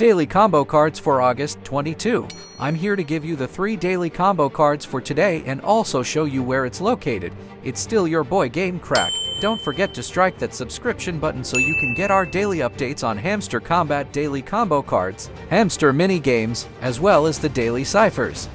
Daily combo cards for August 22. I'm here to give you the 3 daily combo cards for today and also show you where it's located. It's still your boy Game Crack. Don't forget to strike that subscription button so you can get our daily updates on Hamster Kombat daily combo cards, Hamster mini games, as well as the daily ciphers.